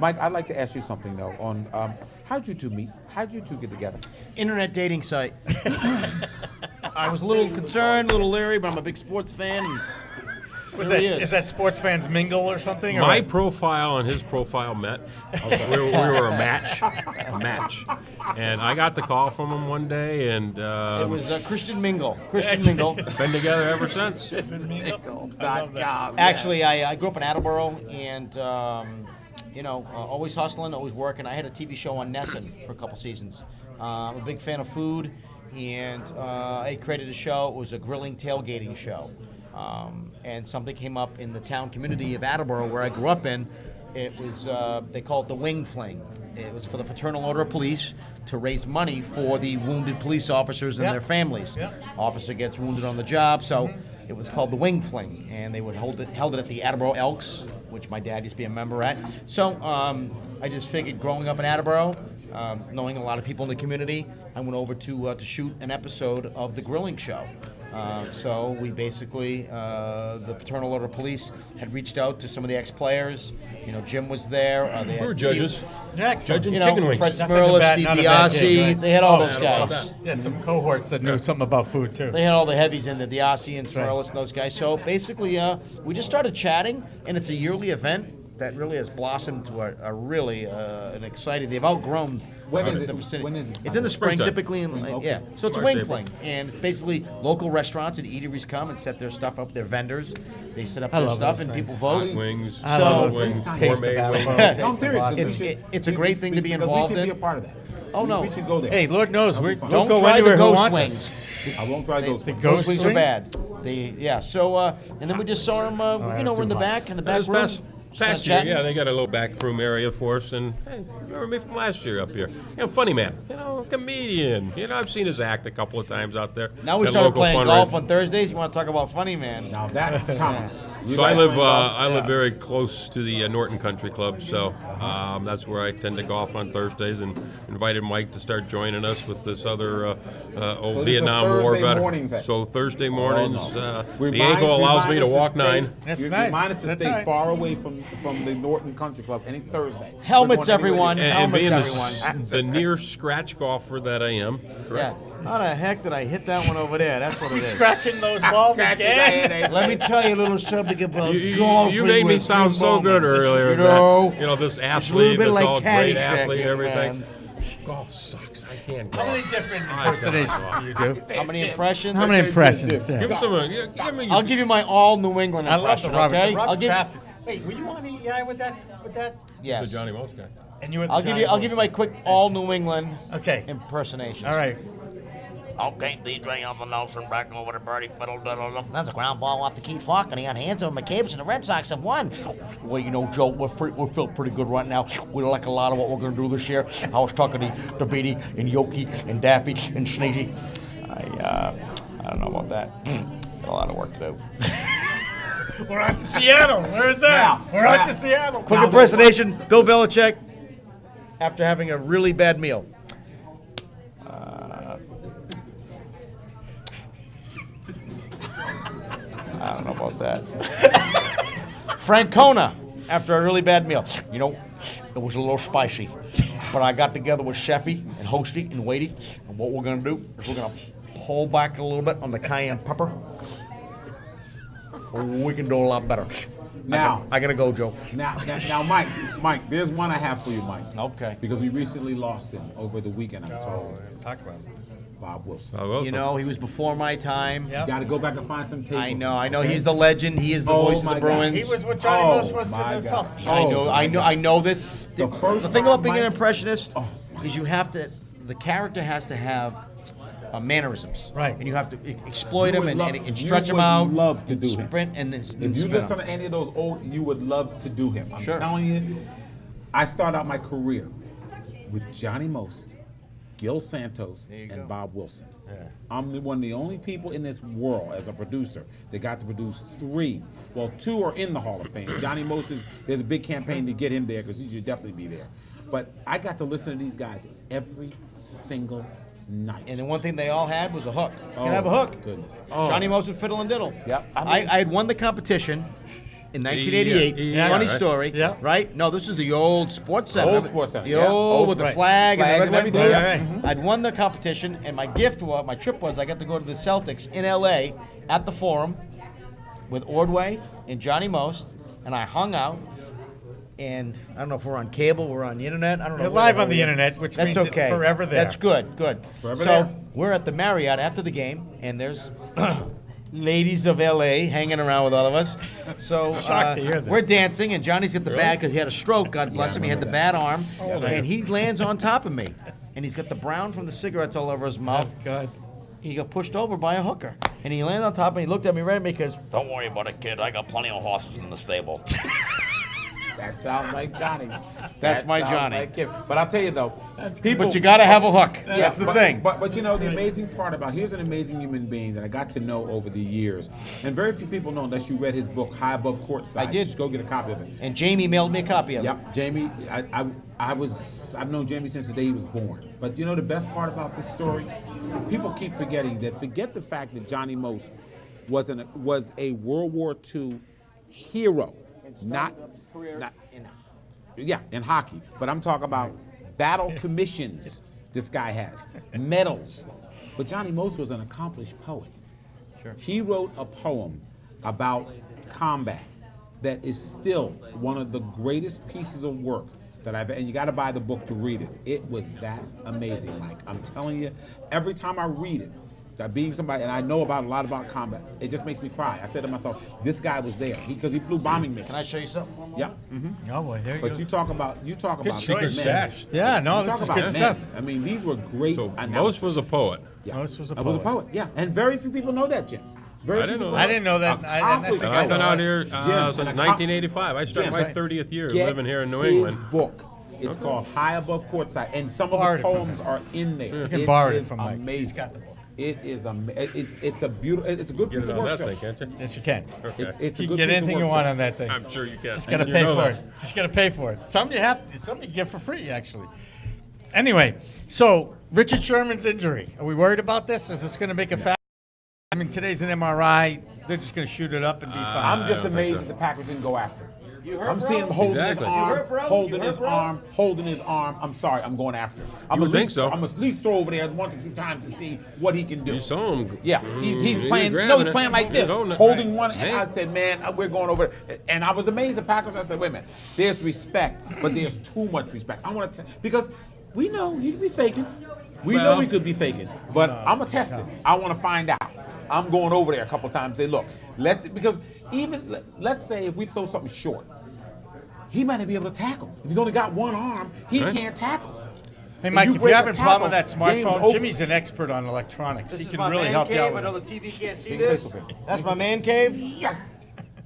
Mike, I'd like to ask you something though. On how'd you two meet? How'd you two get together? Internet dating site. I was a little concerned, a little leery, but I'm a big sports fan. And Is that sports fans mingle or something? My profile and his profile met. We were a match, and I got the call from him one day, and it was Christian Mingle. Mingle. Been together ever since. Actually, I grew up in Attleboro, and always hustling, always working. I had a TV show on Nesson for a couple seasons. I'm a big fan of food, and I created a show. It was a grilling tailgating show. And something came up in the town community of Attleboro where I grew up in. It was, they called it the Wing Fling. It was for the Fraternal Order of Police to raise money for the wounded police officers and their families. Officer gets wounded on the job, so it was called the Wing Fling. And they would held it at the Attleboro Elks, which my dad used to be a member at. So I just figured growing up in Attleboro, knowing a lot of people in the community, I went over to shoot an episode of the grilling show. So we basically, the Fraternal Order of Police had reached out to some of the ex-players. Jim was there. They We were had judges. Steve, Chicken wings. Fred Nothing Smirla, bad- Steve not a bad Diassi. gig, right? They had all those guys. You had some cohorts that knew something about food too. They had all the heavies in there, Diassi and Smirlis and those guys. So basically, we just started chatting, and it's a yearly event that really has blossomed to a really an exciting. They've outgrown. When is it? the vicinity. When is it? It's in the spring, Springtime. typically. Okay. Yeah. So it's a March, wing April. fling, and basically local restaurants and eateries come and set their stuff up. Their vendors, they set up I their love stuff, those and things. people vote. Wings, I love So- those wings, things. Taste of gourmet Attleboro, wings. taste No, I'm of serious. Boston. It's a great thing to be because involved we should in. be a part of that. Oh, no. We should go there. Hey, Lord knows That'll we be fun. Don't go try the anywhere who ghost wants wings. us. I won't try those. The ones. ghost Those wings are wings? bad. So and then we just saw them. I have We're in the to back room. Past year, yeah, they got a little back room area for us, and hey, you remember me from last year up here. Funny man, comedian. I've seen his act a couple of times out there. Now we at started local playing fundraisers. golf on Thursdays. You want to talk about Funny Man? Now that's common. You So I guys live, playing golf? I live very close to the Norton Country Club, so that's where I tend to golf on Thursdays. And invited Mike to start joining us with this other this is a Vietnam War Thursday veteran. morning thing. So Thursday mornings, the Remind- ankle allows me remind to us walk stay- 9. That's you nice. Remind us to That's stay all right. far away from the Norton Country Club any Thursday. Helmets, We're going everyone. anywhere. And being Helmets, everyone. the near scratch golfer that I am, Yeah. correct? How the heck did I hit that one over there? That's what it is. Scratching those balls Scratching my again. head, Let me tell you a little something about You golfing made me with sound Jim so good Bowman. earlier. You know, this it's a little athlete bit that's like all great Caddyshack, athlete, young everything. man. Golf sucks. I can't How golf. many different I can't impersonations golf. do you do? How many impressions? How many impressions? Give Yeah. me some. Give me. I'll give you my all New England I love the impression. Robert. Okay. The Robert I'll give. Kraft. Wait, were you on EI with that? the Yes. Johnny Most guy. And you were. The I'll give you. Johnny I'll give you my quick all New England Okay. impersonations. All right. Okay, DJ on the Nelson back over to Birdie Fiddle. That's a ground ball off to Keith Falk, and he on hands over McCabe, and the Red Sox have won. Well, Joe, we feel pretty good right now. We like a lot of what we're going to do this year. I was talking to Beatty and Yoki and Daffy and Sneezy. I don't know about that. Got a lot of work to do. We're on to Seattle. Where is that? We're on to Seattle. Quick impersonation, Bill Belichick, after having a really bad meal. I don't know about that. Francona, after a really bad meal. It was a little spicy. But I got together with Sheffy and Hosty and Wadey, and what we're going to do is we're going to pull back a little bit on the cayenne pepper. We can do a lot better. Now, I got to go, Joe. now, Mike, there's one I have for you, Mike. Okay. Because we recently lost him over the weekend, I'm told. Talk about it. Bob Wilson. I will. He was before my time. Yep. Got to go back and find some tape. I of know. him, okay? He's the legend. He is the Oh voice of my the God. Bruins. He was what Johnny Oh, Most was to my himself. God. I know this. The first thing time about being an Mike- impressionist Oh, is you have to. The character has to have mannerisms. Right. And you have to exploit You them would and, love- and you stretch them would out. love to do him. sprint and If spin you listen 'em. to any of those old, you would love to do him. I'm Sure. telling you, I started out my career with Johnny Most, Gil Santos, and Bob Wilson. I'm one of the only people in this world as a producer that got to produce 3. Well, 2 are in the Hall of Fame. Johnny Most there's a big campaign to get him there because he should definitely be there. But I got to listen to these guys every single night. And the one thing they all had was a hook. You Oh, can have a hook. goodness. Johnny Most and Fiddle and Diddle. Yep. I had won the competition, in 1988. Yeah, Funny right. story. Yeah. Right? No, this is the old Sports Center. Old Sports Center, The yeah. old Old with the right. flag and the Flag red, and white, everything, blue. yeah. Mm-hmm. I'd won the competition, and my gift was, my trip was, I got to go to the Celtics in L.A. at the Forum with Ordway and Johnny Most, and I hung out. And I don't know if we're on cable, we're on the internet. I don't know. You're where live the on the hell we are. internet, which That's means it's okay. forever there. That's good, good. Forever so there. we're at the Marriott after the game, and there's ladies of LA hanging around with all of us. So Shocked to hear this. we're dancing, and Johnny's got the bad because he had a stroke. God bless him. He had the bad arm, and he lands on top of me, and he's got the brown from the cigarettes all over his mouth. God. He got pushed over by a hooker, and he landed on top of me. He looked at me right at me because Don't worry about it, kid. I got plenty of horses in the stable. That sounds like Johnny. That's my sounds Johnny. like him. But I'll tell you though, people. But you got to have a hook. That's the but, thing. But you know the amazing part about here's an amazing human being that I got to know over the years, and very few people know unless you read his book High Above Courtside. I did. Just go get a copy of it. And Jamie mailed me a copy of it. Yep, Jamie. I've known Jamie since the day he was born. But you know the best part about this story, people keep forgetting that. Forget the fact that Johnny Most was a World War II hero, not. Yeah, in hockey. But I'm talking about battle commissions this guy has, medals. But Johnny Most was an accomplished poet. Sure. He wrote a poem about combat that is still one of the greatest pieces of work that and you got to buy the book to read it. It was that amazing, Mike. I'm telling you, every time I read it, being somebody, and I know a lot about combat, it just makes me cry. I said to myself, this guy was there because he flew bombing missions. Can I show you something? Yep. Oh boy, there you But go. you talk about Secret men. stash. Yeah, no, You this talk is about good men. stuff. I mean, these were great. So Most announcements. was a poet. Yeah. Most was a I was a poet. poet. Yeah, and very few people know that, Jim. Very I few didn't know people I didn't know that. Accomplished And I've been poet. out here Jim, since an 1985. I started Jim, my right. 30th year Get living here in New his England. book. It's called High Above Courtside, and some of Borrowed the it from poems are in there. You can borrow it is from Mike. amazing. He's got the book. It is it's a beautiful. It's a good Get piece it of on work. that Joe. thing, can't you? Yes, you can. Okay. It's a You good can get piece of anything you work, want Joe. on that thing. I'm sure you can. Just gotta And you pay know for that. it. Just gotta pay for it. Some you get for free, actually. Anyway, so Richard Sherman's injury. Are we worried about this? Is this going to make a fact? I mean, today's an MRI. They're just going to shoot it up and be fine. I'm just don't think amazed so. that the Packers didn't go after him. You heard, I'm bro? seeing him holding Exactly. his You arm, heard, bro? holding You his heard, bro? arm, holding his arm. I'm sorry, I'm going after him. I'm would at think least, so. I'm at least throw over there one or two times to see what he can do. You saw him. Yeah, he's he playing. was No, he's grabbing playing it. like He this, was holding it. holding Right. one. And I said, man, we're going over. And I was amazed at Packers. I said, wait a minute, there's respect, but there's too much respect. I want to because we know he could be faking. We know Well- he could be faking, but I'm gonna test it. I want to find out. I'm going over there a couple times. Say, look, because even let's say if we throw something short, he might not be able to tackle. If he's only got one arm, he Right. can't tackle. Hey, Mike, if break you're a having a problem with that tackle, game's smartphone, over. Jimmy's an expert on electronics. This He is can my really man help you cave. out I with know it. the TV can't see Big this. pistol. That's my man cave. Yeah.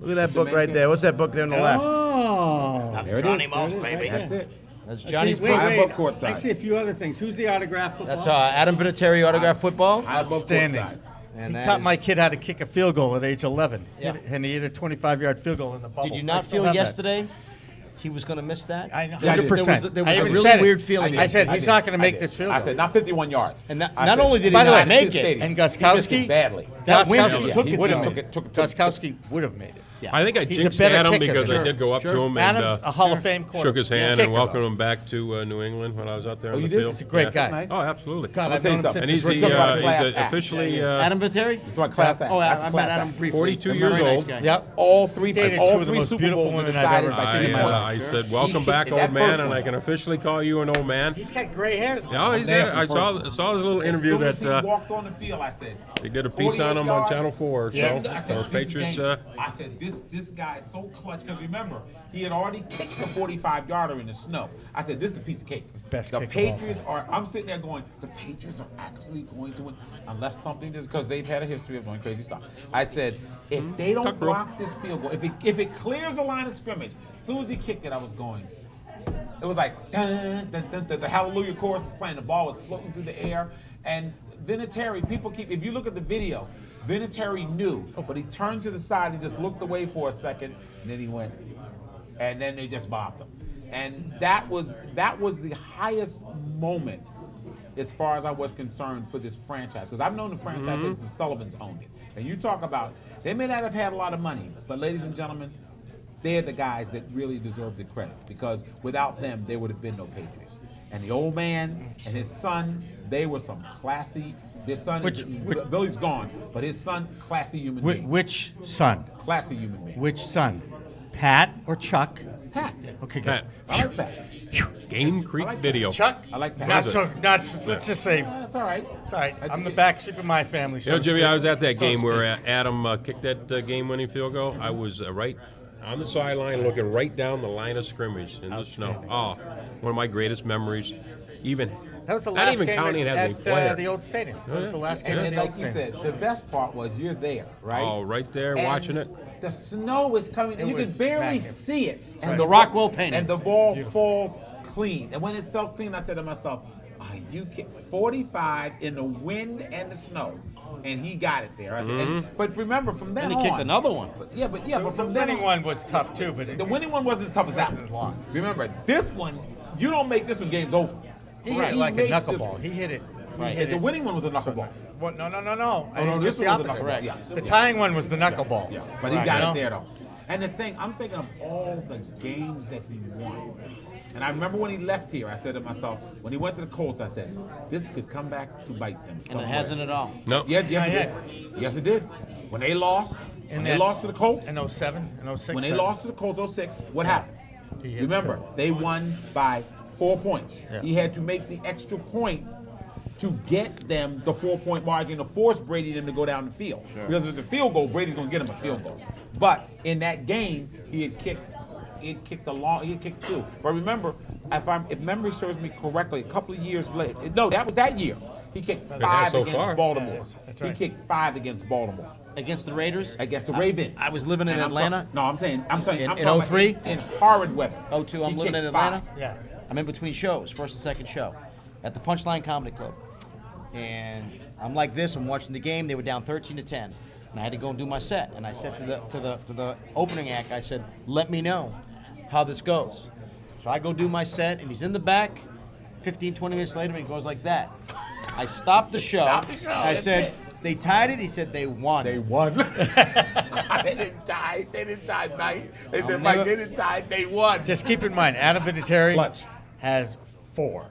Look at that book man right cave. there. What's that book there on the left? Oh. That's There it Johnny is. Most, There it is. baby. That's it. That's See, Johnny's wait, book. High wait. above courtside. I see a few other things. Who's the autograph football? That's Adam Vinatieri autograph football. High above Outstanding. courtside. And He that taught is- my kid how to kick a field goal at age 11. Yeah. And he hit a 25-yard field goal in the bubble. Did you I not still feel have that. yesterday he was going to miss that? I know. Yeah, I did. 100%. There was I a even really said it. weird feeling. I said I he's did. not going to I make did. this field I goal. said not 51 yards. And I not said- only did he By the not way, make His it, stadium. and He missed Gostkowski it badly. That wind Gostkowski chill. took He it would have though. took it. Gostkowski would have made it. Yeah. I think I He's a jinxed better Adam kicker. because Sure. I did go up to him Adams, and a Hall of Fame quarterback. shook his hand Kicker, and welcomed though. him back to New England when I was out there Oh, on you the did? field. He's a great guy. Oh, absolutely. God, I'll I've tell you known him something. And since he's his Talk rookie about a year. class he's act. officially Adam Vinatieri? It's my class act. Oh, That's I a met class Adam act. briefly. 42 Very years nice old. guy. Yep. All three Dated two of the Super most beautiful Bowls were women I've decided ever by seen in my single life. points. I said, welcome He back, hit that old man, first and one. I can officially call you an old man. He's got gray hairs. No, he's Nasty got, I first saw his little interview As soon as that he walked on the field, I said, they did a piece 48 on him on yards. Channel 4. So, I so said, this is Patriots. dangerous. I said, this guy is so clutch because remember, he had already kicked the 45-yarder in the snow. I said, this is a piece of cake. Best the kick of all Patriots are. I'm sitting there going, the Patriots are actually going to win unless something just because they've had a history of doing crazy stuff. I said, if they don't Tuck rule. block this field goal, if it clears the line of scrimmage, as soon as he kicked it, I was going. It was like dun, dun, dun, dun, the Hallelujah chorus was playing. The ball was floating through the air, and Vinatieri. People keep. If you look at the video, Vinatieri knew, but he turned to the side and just looked away for a second, and then he went, and then they just bobbed him, and that was the highest moment as far as I was concerned for this franchise, because I've known the franchise since the Sullivans owned it, and you talk about they may not have had a lot of money, but ladies and gentlemen, they're the guys that really deserve the credit because without them, there would have been no Patriots. And the old man and his son, they were some classy. Their son, Billy's gone, but his son, classy human being. Which son? Classy human being. Which son? Pat or Chuck? Pat. Okay, good. Pat. I like Pat. Game Creek like Video. Chuck? I like Pat. Let's just say, That's all right. it's all right. I'm the back sheep of my family. You know, Jimmy, I was at that game where speak. Adam kicked that game-winning field goal. I was right on the sideline looking right down the line of scrimmage in the snow. Outstanding. Oh, one of my greatest memories. That was the not last even game counting it as a at player. the old stadium. That was the last game And at then, the old like you stadium. said, the best part was you're there, right? Oh, right there, And watching it. The snow is coming, and It you can was barely magnif- see it. And Right. The Rockwell painting. And the ball falls clean. And when it fell clean, I said to myself, "Are you kidding? 45 in the wind and the snow." And he got it there. I said, but remember, from then And on. he kicked another one. But but The from then winning on, one was tough too, but the winning one wasn't as tough as that wasn't one. long. Remember, this one, you don't make this one, game's over. he hit it like a makes this knuckleball. one. He hit it. Right. And the winning one was a knuckleball. What? No. Oh, no, It's this just the one was a opposite. knuckleball. Yeah. The tying one was the knuckleball. Yeah, but he Right. got You know? it there though. And the thing, I'm thinking of all the games that he won. And I remember when he left here, I said to myself, when he went to the Colts, I said, this could come back to bite them And somewhere. it hasn't at all. No. Yes, Not it yet. did. Yes, it did. When they lost, In they that- lost to the Colts, In 07, in 06. when they lost to the Colts 06, what happened? He hit Remember, Phil. they won by 4 points. Yeah. He had to make the extra point to get them the 4-point margin to force Brady and them to go down the field. Because if it's a field goal, Brady's going to get him a field goal. But in that game, he had kicked two. But remember, if memory serves me correctly, a couple of years later, no, that was that year. He kicked has 5 so against far. Baltimore. Yeah, that's He right. kicked 5 against Baltimore. Against the Raiders? Against the Ravens. I was living in And I'm Atlanta. I'm saying, I'm In talking about 03? in horrid weather. 02, I'm He living in kicked Atlanta. 5. Yeah. I'm in between shows, first and second show, at the Punchline Comedy Club. And I'm like this, I'm watching the game, they were down 13-10. And I had to go and do my set. And I said to the opening act, I said, let me know how this goes. So I go do my set, and he's in the back. 15, 20 minutes later, he goes like that. I stopped the show. Stopped the show, I that's said, it. they tied it. He said, they won. They won. They didn't tie. They didn't tie, Mike. They said, Mike, never- they didn't tie. They won. Just keep in mind, Adam Vinatieri Clutch. has 4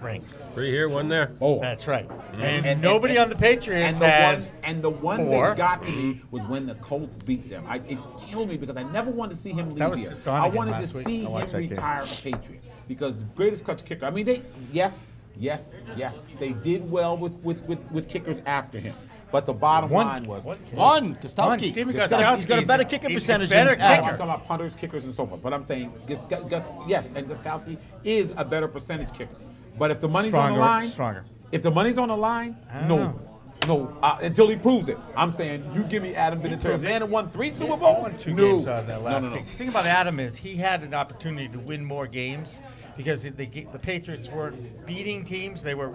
rings. 3 here, 1 there. Oh. That's right. And- And nobody on the Patriots has. the one 4. that got to me was when the Colts beat them. It killed me because I never wanted to see him That leave was here. just I Donegan wanted to last week. see I him watched that game. retire a Patriot because the greatest clutch kicker. I mean, they did well with kickers after him. But the bottom line was. One, Gostowski. Steven He's got a better Gostowski's- kicking he's a percentage better than kicker. I'm Adam. talking about punters, kickers, and so forth. But I'm saying, yes, and Gostowski is a better percentage kicker. But if the money's on the line, Stronger. if the money's on the line, don't no, until he proves it. I'm saying, you give me Adam Vinatieri, a man that won 3 Super Bowls. Won 2 no. games out of that last no. game. The thing about Adam is he had an opportunity to win more games because the Patriots weren't beating teams; they were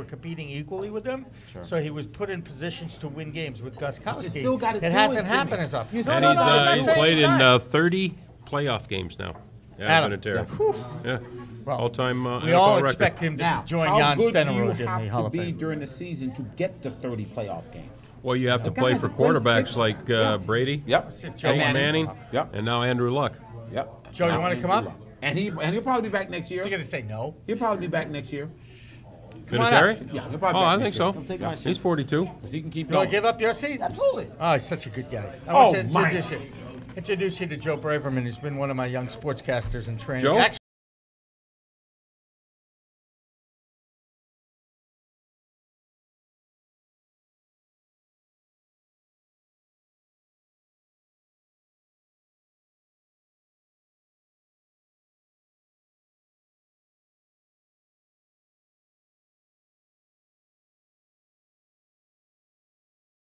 competing equally with them. So he was put in positions to win games with Gostowski. still gotta do it it, hasn't Jimmy. happened as often. You And No, he's, no, I'm not he's saying played he's in not. 30 playoff games now. Adam. Vinatieri. Yeah. Well, All-time we all NFL record. expect him to Now, join how Jan good do you Stenerud in the have Hall to of be Fame. during the season to get to 30 playoff games? Well, you have to The play guy's for a great quarterbacks kicker. like Yeah. Brady, Yep. Peyton Manning, Yep. and now Andrew Luck. Yep. Joe, you wanna come up? And he'll probably be back next year. Is he going to say no? He'll probably be back next year. Come on Vinatieri? up. Yeah, he'll probably Oh, be back I think next so. year. take my seat. He's 42. 'Cause he can keep You want going. to give up your seat? Absolutely. Oh, he's such a good guy. I Oh, want to Mike. introduce you to Joe Braverman. He's been one of my young sportscasters and trainers. Joe? Actually,